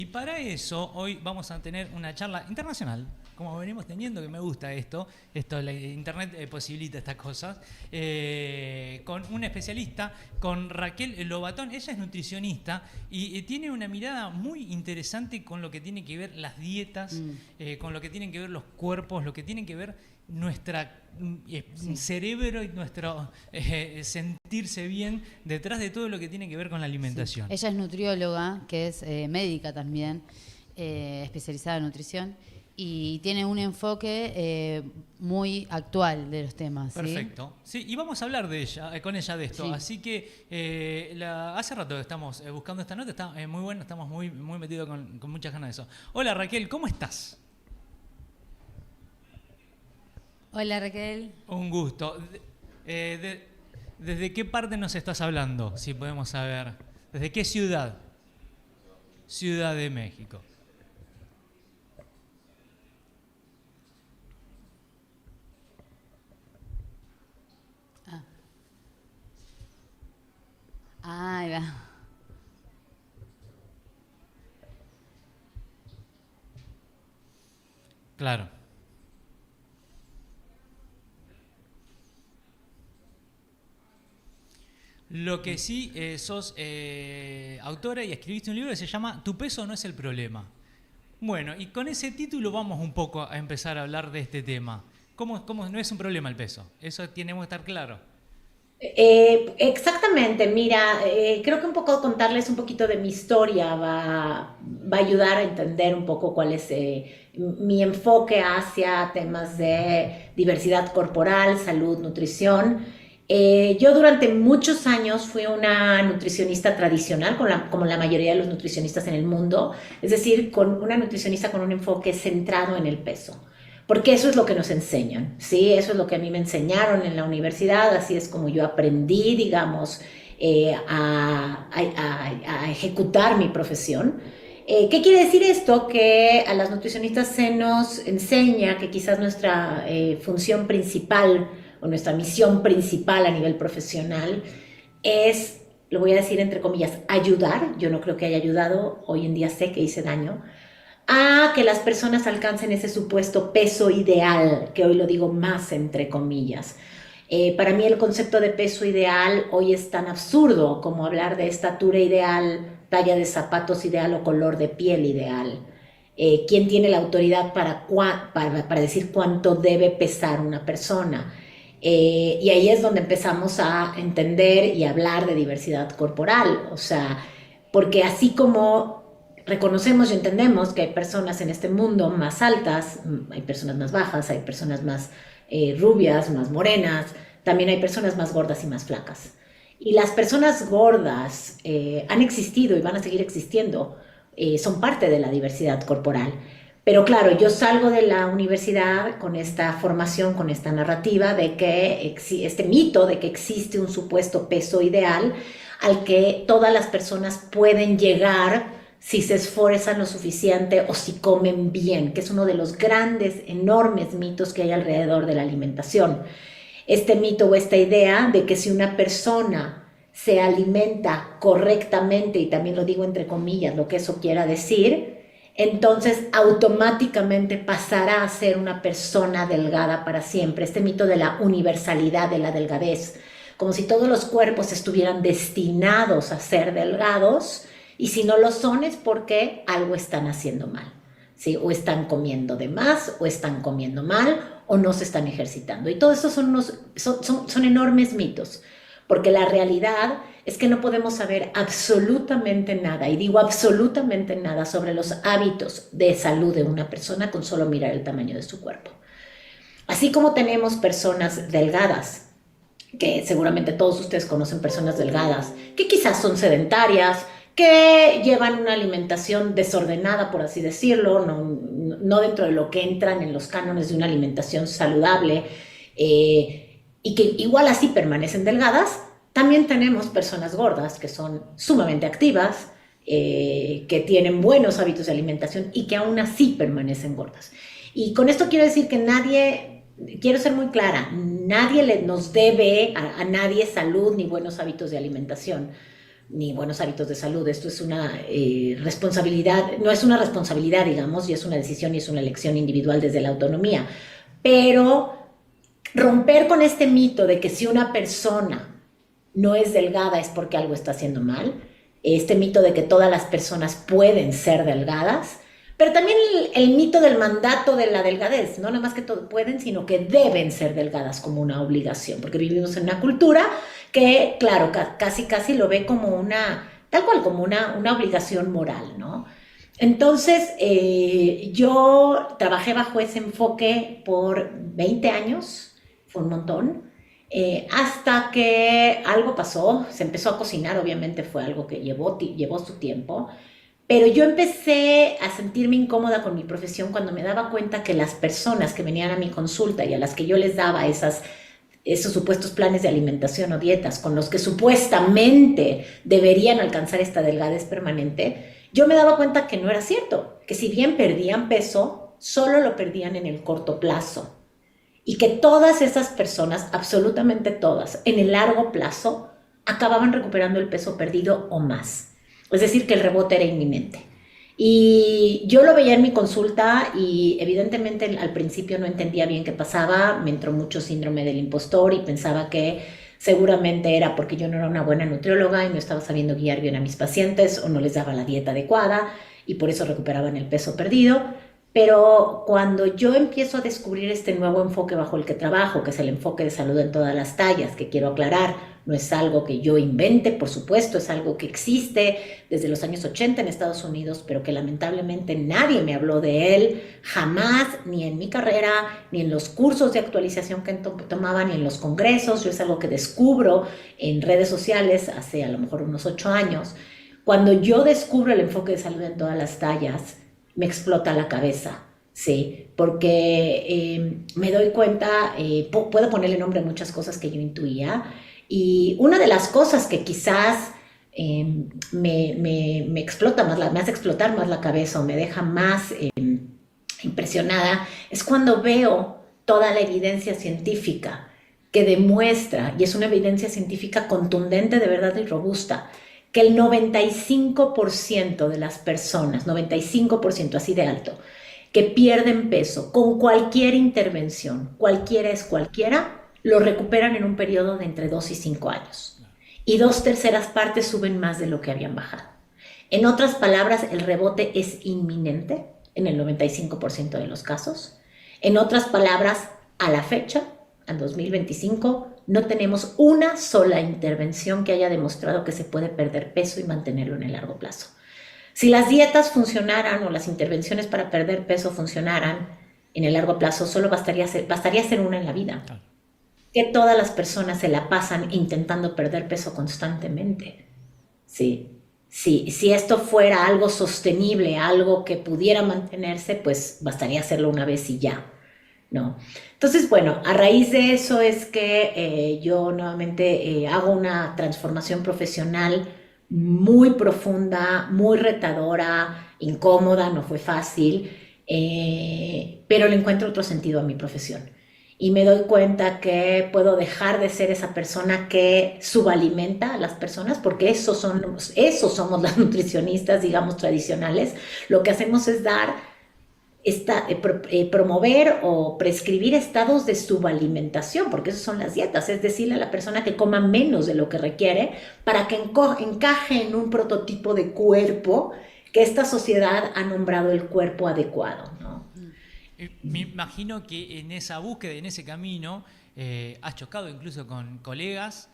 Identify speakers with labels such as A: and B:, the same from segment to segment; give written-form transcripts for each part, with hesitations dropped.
A: Y para eso hoy vamos a tener una charla internacional, como venimos teniendo, que me gusta esto la internet posibilita estas cosas, con un especialista, con Raquel Lobatón. Ella es nutricionista y tiene una mirada muy interesante con lo que tiene que ver las dietas, con lo que tienen que ver los cuerpos, lo que tienen que ver nuestra cerebro y nuestro sentirse bien detrás de todo lo que tiene que ver con la alimentación.
B: Sí. Ella es nutrióloga, que es médica también, especializada en nutrición, y tiene un enfoque muy actual de los temas.
A: Perfecto. Sí, y vamos a hablar de ella, con ella de esto.
B: Sí.
A: Así que hace rato que estamos buscando esta nota, está muy buena, estamos muy metidos con muchas ganas de eso. Hola Raquel, ¿cómo estás?
B: Hola Raquel.
A: Un gusto. ¿Desde qué parte nos estás hablando? Si podemos saber. ¿Desde qué ciudad? Ciudad de México.
B: Ahí va.
A: Claro. Lo que sí, sos autora y escribiste un libro que se llama Tu peso no es el problema. Bueno, y con ese título vamos un poco a empezar a hablar de este tema. ¿Cómo no es un problema el peso? Eso tenemos que estar claro.
C: Exactamente, mira, creo que un poco contarles un poquito de mi historia va a ayudar a entender un poco cuál es mi enfoque hacia temas de diversidad corporal, salud, nutrición. Yo durante muchos años fui una nutricionista tradicional, como la mayoría de los nutricionistas en el mundo, es decir, con una nutricionista con un enfoque centrado en el peso. Porque eso es lo que nos enseñan, ¿sí? Eso es lo que a mí me enseñaron en la universidad, así es como yo aprendí, digamos, a ejecutar mi profesión. ¿Qué quiere decir esto? Que a las nutricionistas se nos enseña que quizás nuestra función principal o nuestra misión principal a nivel profesional es, lo voy a decir entre comillas, ayudar. Yo no creo que haya ayudado, hoy en día sé que hice daño, a que las personas alcancen ese supuesto peso ideal, que hoy lo digo más entre comillas. Para mí el concepto de peso ideal hoy es tan absurdo como hablar de estatura ideal, talla de zapatos ideal o color de piel ideal. ¿Quién tiene la autoridad para decir cuánto debe pesar una persona? Y ahí es donde empezamos a entender y hablar de diversidad corporal, o sea, porque así como reconocemos y entendemos que hay personas en este mundo más altas, hay personas más bajas, hay personas más rubias, más morenas, también hay personas más gordas y más flacas. Y las personas gordas han existido y van a seguir existiendo, son parte de la diversidad corporal. Pero claro, yo salgo de la universidad con esta formación, con esta narrativa de que este mito de que existe un supuesto peso ideal al que todas las personas pueden llegar si se esfuerzan lo suficiente o si comen bien, que es uno de los grandes, enormes mitos que hay alrededor de la alimentación. Este mito o esta idea de que si una persona se alimenta correctamente, y también lo digo entre comillas, lo que eso quiera decir, entonces automáticamente pasará a ser una persona delgada para siempre. Este mito de la universalidad de la delgadez, como si todos los cuerpos estuvieran destinados a ser delgados, y si no lo son es porque algo están haciendo mal, ¿sí? O están comiendo de más, o están comiendo mal, o no se están ejercitando. Y todo eso son enormes mitos, porque la realidad es que no podemos saber absolutamente nada, y digo absolutamente nada, sobre los hábitos de salud de una persona con solo mirar el tamaño de su cuerpo. Así como tenemos personas delgadas, que seguramente todos ustedes conocen personas delgadas, que quizás son sedentarias, que llevan una alimentación desordenada, por así decirlo, no dentro de lo que entran en los cánones de una alimentación saludable, y que igual así permanecen delgadas. También tenemos personas gordas que son sumamente activas, que tienen buenos hábitos de alimentación y que aún así permanecen gordas. Y con esto quiero decir que nadie, quiero ser muy clara, nadie nos debe a nadie salud ni buenos hábitos de alimentación. ni buenos hábitos de salud. Esto es una responsabilidad, no es una responsabilidad, digamos, y es una decisión y es una elección individual desde la autonomía. Pero romper con este mito de que si una persona no es delgada es porque algo está haciendo mal, este mito de que todas las personas pueden ser delgadas, pero también el mito del mandato de la delgadez, no nada más que todo pueden, sino que deben ser delgadas como una obligación, porque vivimos en una cultura que, claro, casi lo ve como tal cual, como una obligación moral, ¿no? Entonces, yo trabajé bajo ese enfoque por 20 años, fue un montón, hasta que algo pasó, se empezó a cocinar, obviamente fue algo que llevó su tiempo, pero yo empecé a sentirme incómoda con mi profesión cuando me daba cuenta que las personas que venían a mi consulta y a las que yo les daba esos supuestos planes de alimentación o dietas con los que supuestamente deberían alcanzar esta delgadez permanente, yo me daba cuenta que no era cierto, que si bien perdían peso, solo lo perdían en el corto plazo. Y que todas esas personas, absolutamente todas, en el largo plazo, acababan recuperando el peso perdido o más. Es decir, que el rebote era inminente. Y yo lo veía en mi consulta y evidentemente al principio no entendía bien qué pasaba, me entró mucho síndrome del impostor y pensaba que seguramente era porque yo no era una buena nutrióloga y no estaba sabiendo guiar bien a mis pacientes o no les daba la dieta adecuada y por eso recuperaban el peso perdido. Pero cuando yo empiezo a descubrir este nuevo enfoque bajo el que trabajo, que es el enfoque de salud en todas las tallas, que quiero aclarar, no es algo que yo invente, por supuesto, es algo que existe desde los años 80 en Estados Unidos, pero que lamentablemente nadie me habló de él, jamás, ni en mi carrera, ni en los cursos de actualización que tomaba, ni en los congresos. Yo es algo que descubro en redes sociales hace a lo mejor unos 8 años. Cuando yo descubro el enfoque de salud en todas las tallas, me explota la cabeza, ¿sí? Porque me doy cuenta, puedo ponerle nombre a muchas cosas que yo intuía, y una de las cosas que quizás me explota más, me hace explotar más la cabeza o me deja más impresionada, es cuando veo toda la evidencia científica que demuestra, y es una evidencia científica contundente, de verdad y robusta, que el 95% de las personas, 95% así de alto, que pierden peso con cualquier intervención, cualquiera es cualquiera, lo recuperan en un periodo de entre 2 y 5 años. Y 2/3 partes suben más de lo que habían bajado. En otras palabras, el rebote es inminente en el 95% de los casos. En otras palabras, a la fecha, al 2025, no tenemos una sola intervención que haya demostrado que se puede perder peso y mantenerlo en el largo plazo. Si las dietas funcionaran o las intervenciones para perder peso funcionaran en el largo plazo, solo bastaría ser una en la vida. Que todas las personas se la pasan intentando perder peso constantemente. Sí. Si esto fuera algo sostenible, algo que pudiera mantenerse, pues bastaría hacerlo una vez y ya, ¿no? Entonces, bueno, a raíz de eso es que yo nuevamente hago una transformación profesional muy profunda, muy retadora, incómoda, no fue fácil, pero le encuentro otro sentido a mi profesión. Y me doy cuenta que puedo dejar de ser esa persona que subalimenta a las personas, porque eso somos las nutricionistas, digamos, tradicionales. Lo que hacemos es promover o prescribir estados de subalimentación, porque esas son las dietas, es decirle a la persona que coma menos de lo que requiere para que encaje en un prototipo de cuerpo que esta sociedad ha nombrado el cuerpo adecuado, ¿no?
A: Me imagino que en esa búsqueda, en ese camino, has chocado incluso con colegas,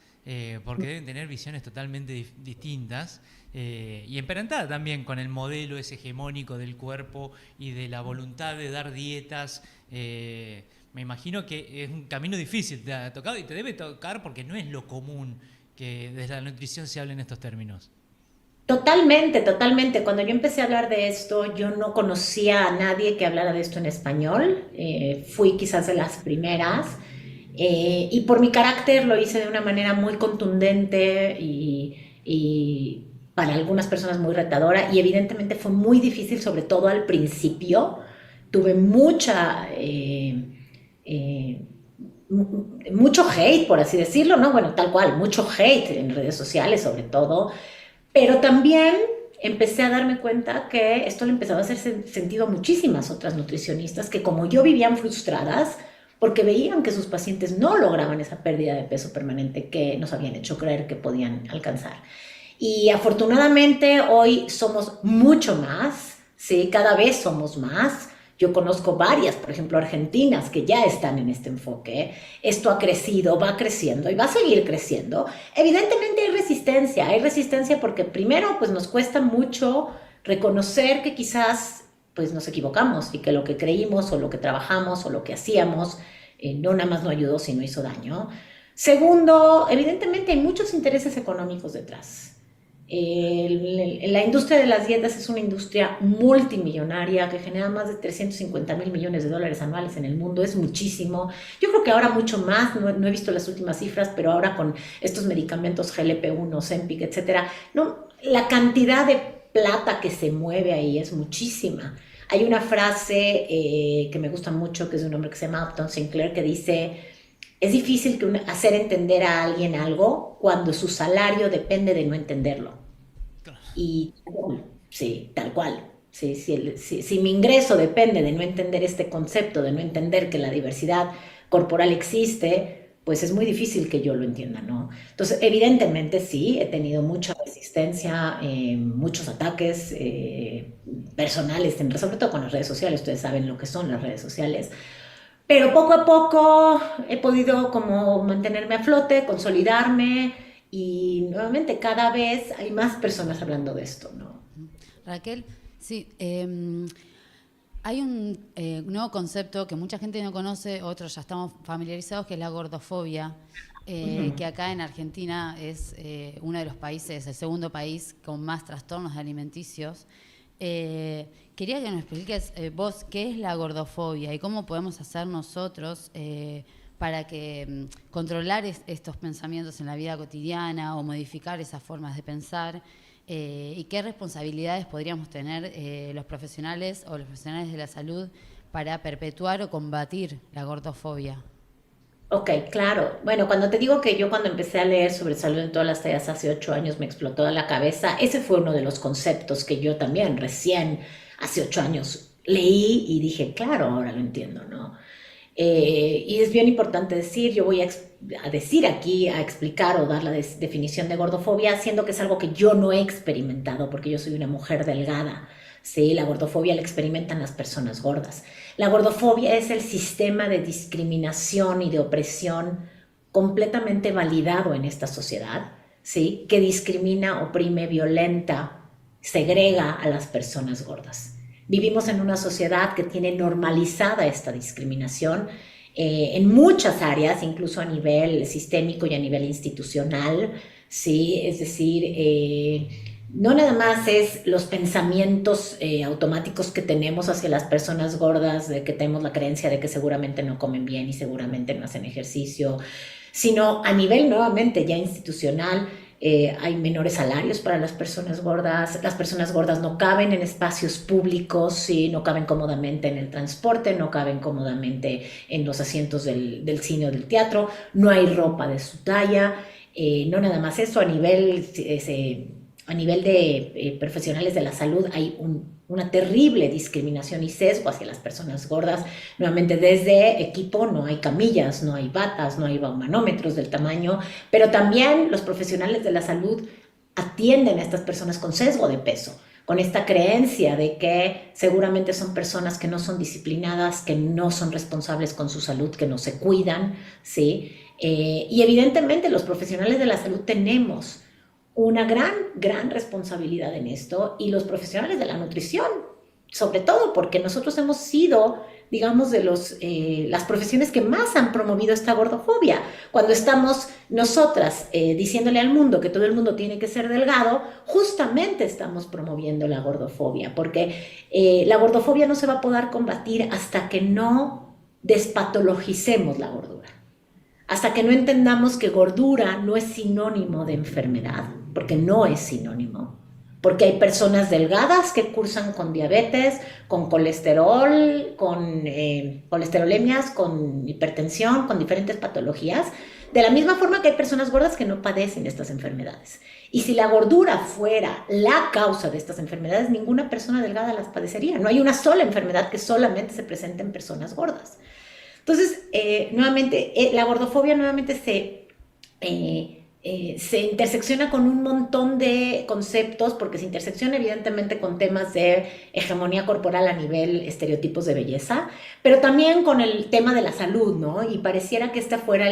A: porque deben tener visiones totalmente distintas, y emparentada también con el modelo ese hegemónico del cuerpo y de la voluntad de dar dietas. Me imagino que es un camino difícil, te ha tocado y te debe tocar porque no es lo común que desde la nutrición se hable en estos términos.
C: Totalmente, totalmente. Cuando yo empecé a hablar de esto, yo no conocía a nadie que hablara de esto en español. Fui quizás de las primeras. Y por mi carácter lo hice de una manera muy contundente y para algunas personas muy retadora. Y evidentemente fue muy difícil, sobre todo al principio. Tuve mucho hate, por así decirlo, ¿no? Bueno, tal cual, mucho hate en redes sociales sobre todo, Pero también empecé a darme cuenta que esto le empezaba a hacer sentido a muchísimas otras nutricionistas que como yo vivían frustradas porque veían que sus pacientes no lograban esa pérdida de peso permanente que nos habían hecho creer que podían alcanzar. Y afortunadamente hoy somos mucho más, ¿sí? Cada vez somos más. Yo conozco varias, por ejemplo, argentinas que ya están en este enfoque. Esto ha crecido, va creciendo y va a seguir creciendo. Evidentemente hay resistencia porque primero pues nos cuesta mucho reconocer que quizás pues nos equivocamos y que lo que creímos o lo que trabajamos o lo que hacíamos no nada más no ayudó, sino hizo daño. Segundo, evidentemente hay muchos intereses económicos detrás. La industria de las dietas es una industria multimillonaria que genera más de 350,000 millones de dólares anuales en el mundo, es muchísimo. Yo creo que ahora mucho más, no he visto las últimas cifras, pero ahora con estos medicamentos GLP-1, Ozempic, etcétera, no, la cantidad de plata que se mueve ahí es muchísima. Hay una frase que me gusta mucho, que es de un hombre que se llama Upton Sinclair, que dice: es difícil hacer entender a alguien algo cuando su salario depende de no entenderlo.
A: Claro.
C: Y sí, tal cual. Sí, si mi ingreso depende de no entender este concepto, de no entender que la diversidad corporal existe, pues es muy difícil que yo lo entienda, ¿no? Entonces, evidentemente sí, he tenido mucha resistencia, muchos ataques personales, sobre todo con las redes sociales. Ustedes saben lo que son las redes sociales. Pero poco a poco he podido como mantenerme a flote, consolidarme y nuevamente cada vez hay más personas hablando de esto, ¿no?
B: Raquel, sí, hay un nuevo concepto que mucha gente no conoce, otros ya estamos familiarizados, que es la gordofobia, que acá en Argentina es uno de los países, el segundo país con más trastornos alimenticios. Quería que nos expliques vos qué es la gordofobia y cómo podemos hacer nosotros para que controlar estos pensamientos en la vida cotidiana o modificar esas formas de pensar, y qué responsabilidades podríamos tener los profesionales o los profesionales de la salud para perpetuar o combatir la gordofobia.
C: Ok, claro. Bueno, cuando te digo que yo cuando empecé a leer sobre salud en todas las tallas hace 8 años me explotó la cabeza, ese fue uno de los conceptos que yo también recién hace 8 años leí y dije, claro, ahora lo entiendo, ¿no? Y es bien importante decir, yo voy a decir aquí, a explicar o dar la definición de gordofobia, siendo que es algo que yo no he experimentado porque yo soy una mujer delgada. Sí, la gordofobia la experimentan las personas gordas. La gordofobia es el sistema de discriminación y de opresión completamente validado en esta sociedad, ¿sí? Que discrimina, oprime, violenta, segrega a las personas gordas. Vivimos en una sociedad que tiene normalizada esta discriminación en muchas áreas, incluso a nivel sistémico y a nivel institucional, ¿sí? Es decir, no nada más es los pensamientos automáticos que tenemos hacia las personas gordas, de que tenemos la creencia de que seguramente no comen bien y seguramente no hacen ejercicio, sino a nivel nuevamente ya institucional. Hay menores salarios para las personas gordas no caben en espacios públicos, ¿sí? No caben cómodamente en el transporte, no caben cómodamente en los asientos del cine o del teatro, no hay ropa de su talla, no nada más eso, a nivel de profesionales de la salud hay una terrible discriminación y sesgo hacia las personas gordas. Nuevamente, desde equipo no hay camillas, no hay batas, no hay manómetros del tamaño, pero también los profesionales de la salud atienden a estas personas con sesgo de peso, con esta creencia de que seguramente son personas que no son disciplinadas, que no son responsables con su salud, que no se cuidan, ¿sí? Y evidentemente los profesionales de la salud tenemos una gran responsabilidad en esto, y los profesionales de la nutrición, sobre todo porque nosotros hemos sido, digamos, de las profesiones que más han promovido esta gordofobia. Cuando estamos nosotras diciéndole al mundo que todo el mundo tiene que ser delgado, justamente estamos promoviendo la gordofobia, porque la gordofobia no se va a poder combatir hasta que no despatologicemos la gordura. Hasta que no entendamos que gordura no es sinónimo de enfermedad, porque no es sinónimo. Porque hay personas delgadas que cursan con diabetes, con colesterol, con colesterolemias, con hipertensión, con diferentes patologías, de la misma forma que hay personas gordas que no padecen estas enfermedades. Y si la gordura fuera la causa de estas enfermedades, ninguna persona delgada las padecería. No hay una sola enfermedad que solamente se presente en personas gordas. Entonces, nuevamente, la gordofobia nuevamente se intersecciona con un montón de conceptos, porque se intersecciona evidentemente con temas de hegemonía corporal a nivel estereotipos de belleza, pero también con el tema de la salud, ¿no? Y pareciera que esta fuera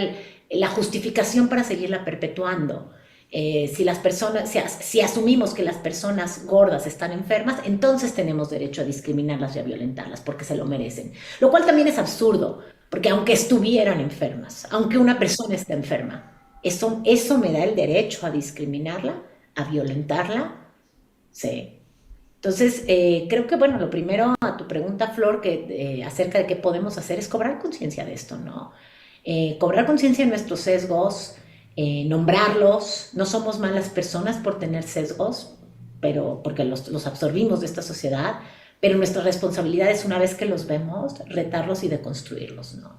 C: la justificación para seguirla perpetuando. Si asumimos que las personas gordas están enfermas, entonces tenemos derecho a discriminarlas y a violentarlas porque se lo merecen. Lo cual también es absurdo, porque aunque estuvieran enfermas, aunque una persona esté enferma, eso me da el derecho a discriminarla, a violentarla. Sí. Entonces, creo que, bueno, lo primero a tu pregunta, Flor, acerca de qué podemos hacer es cobrar conciencia de esto, ¿no? Cobrar conciencia de nuestros sesgos, nombrarlos. No somos malas personas por tener sesgos, pero porque los absorbimos de esta sociedad, pero nuestra responsabilidad es, una vez que los vemos, retarlos y deconstruirlos, ¿no?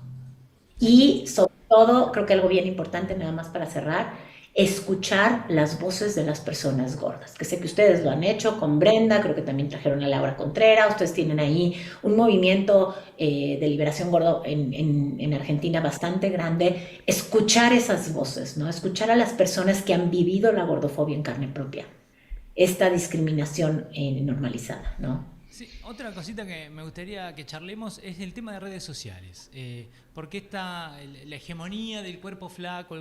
C: Y sobre todo, creo que algo bien importante, nada más para cerrar, escuchar las voces de las personas gordas, que sé que ustedes lo han hecho con Brenda, creo que también trajeron a Laura Contreras, ustedes tienen ahí un movimiento de liberación gordo en Argentina bastante grande. Escuchar esas voces, ¿no? Escuchar a las personas que han vivido la gordofobia en carne propia, esta discriminación normalizada, ¿no?
A: Sí, otra cosita que me gustaría que charlemos es el tema de redes sociales. Porque la hegemonía del cuerpo flaco,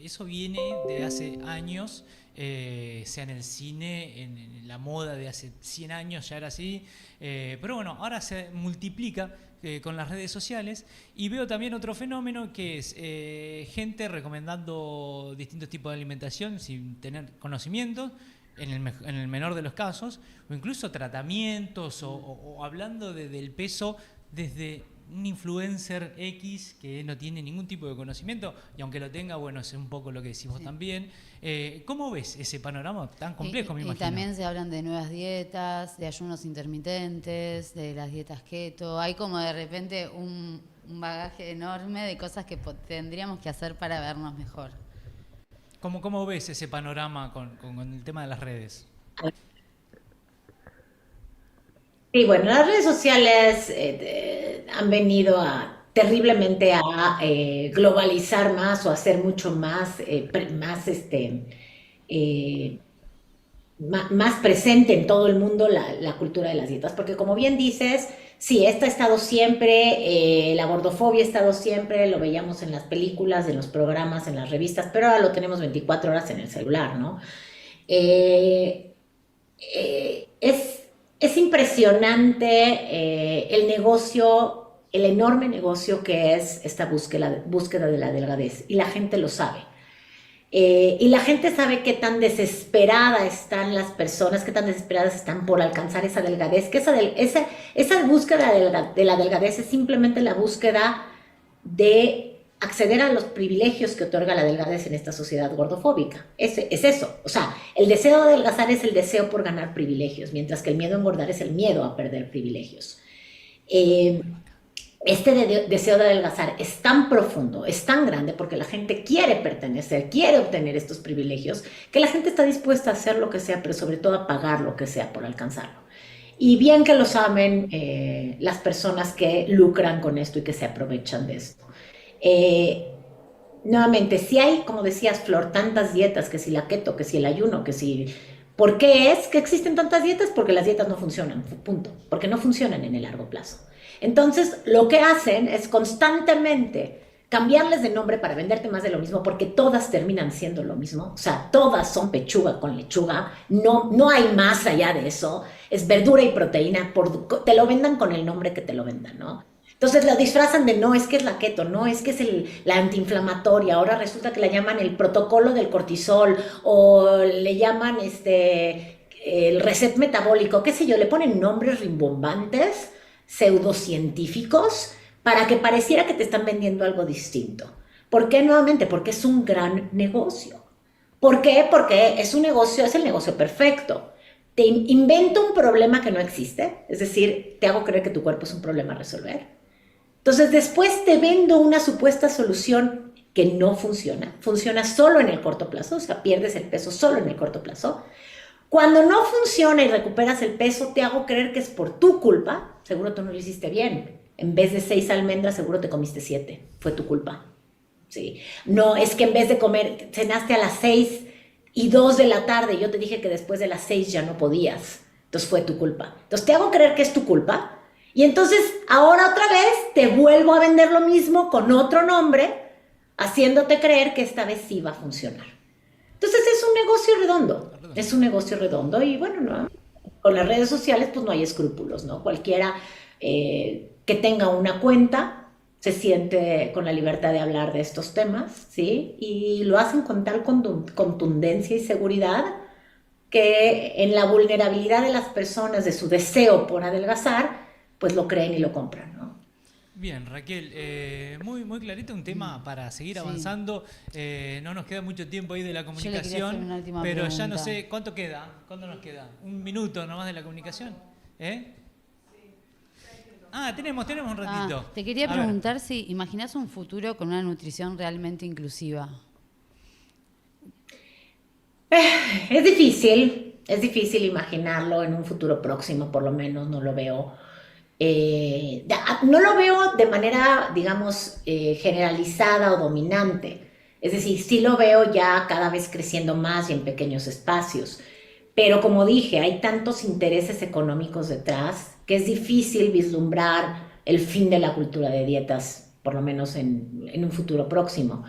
A: eso viene de hace años, sea en el cine, en la moda de hace 100 años ya era así. Pero bueno, ahora se multiplica con las redes sociales, y veo también otro fenómeno que es gente recomendando distintos tipos de alimentación sin tener conocimientos, en el menor de los casos, o incluso tratamientos, o hablando del peso desde un influencer X que no tiene ningún tipo de conocimiento, y aunque lo tenga, bueno, es un poco lo que decimos también. ¿Cómo ves ese panorama tan complejo, me imagino?
B: Y también se hablan de nuevas dietas, de ayunos intermitentes, de las dietas keto. Hay como de repente un bagaje enorme de cosas que tendríamos que hacer para vernos mejor.
A: ¿Cómo ves ese panorama con el tema de las redes?
C: Sí, bueno, las redes sociales han venido terriblemente a globalizar más o a hacer mucho más, eh, más presente en todo el mundo la cultura de las dietas, porque como bien dices, sí, esta ha estado siempre, la gordofobia ha estado siempre, lo veíamos en las películas, en los programas, en las revistas, pero ahora lo tenemos 24 horas en el celular, ¿no? Eh, es impresionante el negocio, el enorme negocio que es esta búsqueda de la delgadez, y la gente lo sabe. Y la gente sabe qué tan desesperadas están las personas, qué tan desesperadas están por alcanzar esa delgadez, que esa búsqueda de la delgadez es simplemente la búsqueda de acceder a los privilegios que otorga la delgadez en esta sociedad gordofóbica. Es eso. O sea, el deseo de adelgazar es el deseo por ganar privilegios, mientras que el miedo a engordar es el miedo a perder privilegios. Este deseo de adelgazar es tan profundo, es tan grande, porque la gente quiere pertenecer, quiere obtener estos privilegios, que la gente está dispuesta a hacer lo que sea, pero sobre todo a pagar lo que sea por alcanzarlo. Y bien que lo saben las personas que lucran con esto y que se aprovechan de esto. Nuevamente, si hay, como decías, Flor, tantas dietas, que si la keto, que si el ayuno, que si... ¿Por qué es que existen tantas dietas? Porque las dietas no funcionan, punto. Porque no funcionan en el largo plazo. Entonces, lo que hacen es constantemente cambiarles de nombre para venderte más de lo mismo, porque todas terminan siendo lo mismo. O sea, todas son pechuga con lechuga. No hay más allá de eso. Es verdura y proteína. Te lo vendan con el nombre que te lo vendan, ¿no? Entonces lo disfrazan de no, es que es la keto, no, es que es la antiinflamatoria, ahora resulta que la llaman el protocolo del cortisol, o le llaman el reset metabólico, qué sé yo, le ponen nombres rimbombantes, pseudocientíficos, para que pareciera que te están vendiendo algo distinto. ¿Por qué? Nuevamente, porque es un gran negocio. ¿Por qué? Porque es un negocio, es el negocio perfecto. Te invento un problema que no existe, es decir, te hago creer que tu cuerpo es un problema a resolver. Entonces después te vendo una supuesta solución que no funciona, funciona solo en el corto plazo, o sea, pierdes el peso solo en el corto plazo. Cuando no funciona y recuperas el peso, te hago creer que es por tu culpa, seguro tú no lo hiciste bien. En vez de 6 almendras, seguro te comiste 7, fue tu culpa. Sí. No, es que en vez de comer, cenaste a las 6 y 2 de la tarde, yo te dije que después de las 6 ya no podías, entonces fue tu culpa. Entonces te hago creer que es tu culpa, y entonces ahora otra vez te vuelvo a vender lo mismo con otro nombre, haciéndote creer que esta vez sí va a funcionar. Entonces es un negocio redondo, es un negocio redondo, y bueno, ¿no? Con las redes sociales pues no hay escrúpulos, ¿no? Cualquiera que tenga una cuenta se siente con la libertad de hablar de estos temas, ¿sí? Y lo hacen con tal contundencia y seguridad que en la vulnerabilidad de las personas, de su deseo por adelgazar, pues lo creen y lo compran, ¿no?
A: Bien, Raquel, muy, muy clarito, un tema para seguir avanzando. No nos queda mucho tiempo ahí de la comunicación, pero pregunta. Ya no sé, ¿cuánto queda? ¿Cuánto nos queda? ¿Un minuto nomás de la comunicación? Tenemos un ratito.
B: Te quería preguntar si imaginás un futuro con una nutrición realmente inclusiva.
C: Es difícil imaginarlo en un futuro próximo, por lo menos no lo veo. No lo veo de manera, digamos, generalizada o dominante. Es decir, sí lo veo ya cada vez creciendo más y en pequeños espacios. Pero como dije, hay tantos intereses económicos detrás que es difícil vislumbrar el fin de la cultura de dietas, por lo menos en un futuro próximo.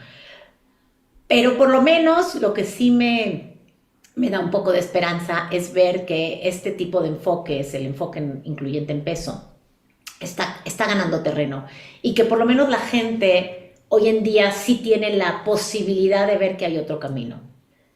C: Pero por lo menos lo que sí me da un poco de esperanza es ver que este tipo de enfoques, el enfoque incluyente en peso, está ganando terreno, y que por lo menos la gente hoy en día sí tiene la posibilidad de ver que hay otro camino.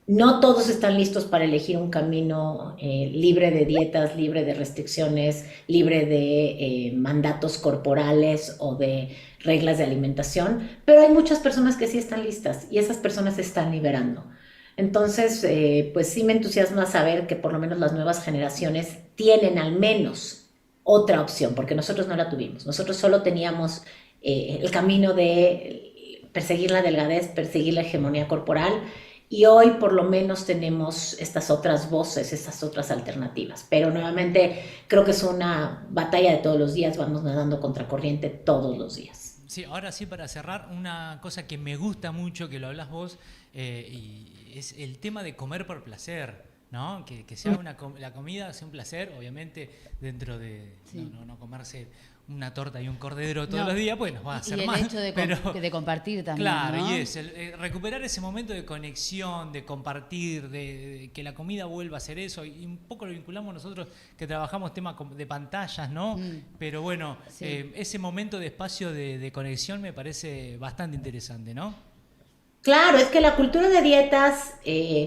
C: No todos están listos para elegir un camino libre de dietas, libre de restricciones, libre de mandatos corporales o de reglas de alimentación, pero hay muchas personas que sí están listas, y esas personas se están liberando. Entonces, pues sí me entusiasma saber que por lo menos las nuevas generaciones tienen al menos otra opción, porque nosotros no la tuvimos. Nosotros solo teníamos el camino de perseguir la delgadez, perseguir la hegemonía corporal, y hoy por lo menos tenemos estas otras voces, estas otras alternativas. Pero nuevamente creo que es una batalla de todos los días, vamos nadando contracorriente todos los días.
A: Sí, ahora sí, para cerrar, una cosa que me gusta mucho, que lo hablas vos, y es el tema de comer por placer, ¿no? Que sea la comida sea un placer, obviamente, dentro de no comerse una torta y un cordero todos los días, pues nos va a hacer mal.
B: Y el hecho de compartir también,
A: claro,
B: ¿no?
A: y es recuperar ese momento de conexión, de compartir, de que la comida vuelva a ser eso, y un poco lo vinculamos nosotros que trabajamos temas de pantallas, ¿no? Pero bueno, ese momento de espacio de conexión me parece bastante interesante, ¿no?
C: Claro, es que la cultura de dietas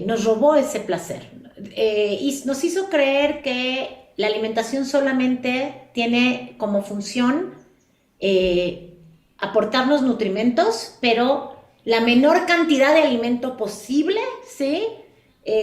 C: nos robó ese placer y nos hizo creer que la alimentación solamente tiene como función aportarnos nutrimentos, pero la menor cantidad de alimento posible, ¿sí?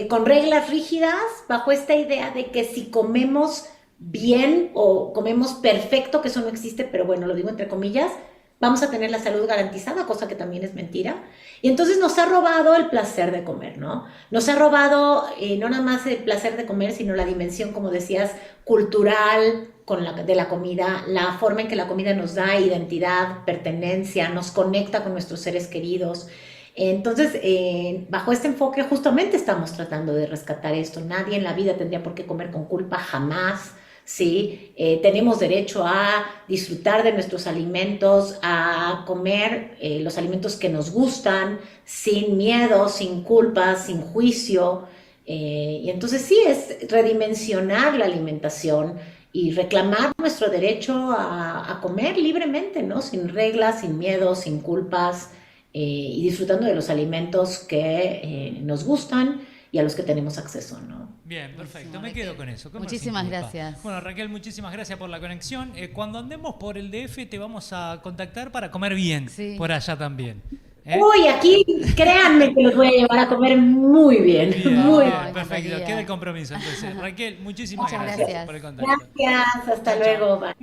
C: Con reglas rígidas, bajo esta idea de que si comemos bien o comemos perfecto, que eso no existe, pero bueno, lo digo entre comillas, vamos a tener la salud garantizada, cosa que también es mentira. Y entonces nos ha robado el placer de comer, ¿no? Nos ha robado no nada más el placer de comer, sino la dimensión, como decías, cultural de la comida, la forma en que la comida nos da identidad, pertenencia, nos conecta con nuestros seres queridos. Entonces, bajo este enfoque justamente estamos tratando de rescatar esto. Nadie en la vida tendría por qué comer con culpa, jamás. ¿Sí? Tenemos derecho a disfrutar de nuestros alimentos, a comer los alimentos que nos gustan, sin miedo, sin culpa, sin juicio. Y entonces sí, es redimensionar la alimentación y reclamar nuestro derecho a comer libremente, ¿no? Sin reglas, sin miedo, sin culpas, y disfrutando de los alimentos que nos gustan y a los que tenemos acceso, ¿no?
A: Bien, perfecto. Me quedo con eso.
B: Muchísimas gracias.
A: Bueno, Raquel, muchísimas gracias por la conexión. Cuando andemos por el DF te vamos a contactar para comer bien por allá también.
C: Uy, aquí créanme que los voy a llevar a comer muy bien. Muy bien.
A: Perfecto, queda el compromiso entonces. Raquel, muchísimas gracias por el contacto.
C: Gracias, hasta luego. Bye.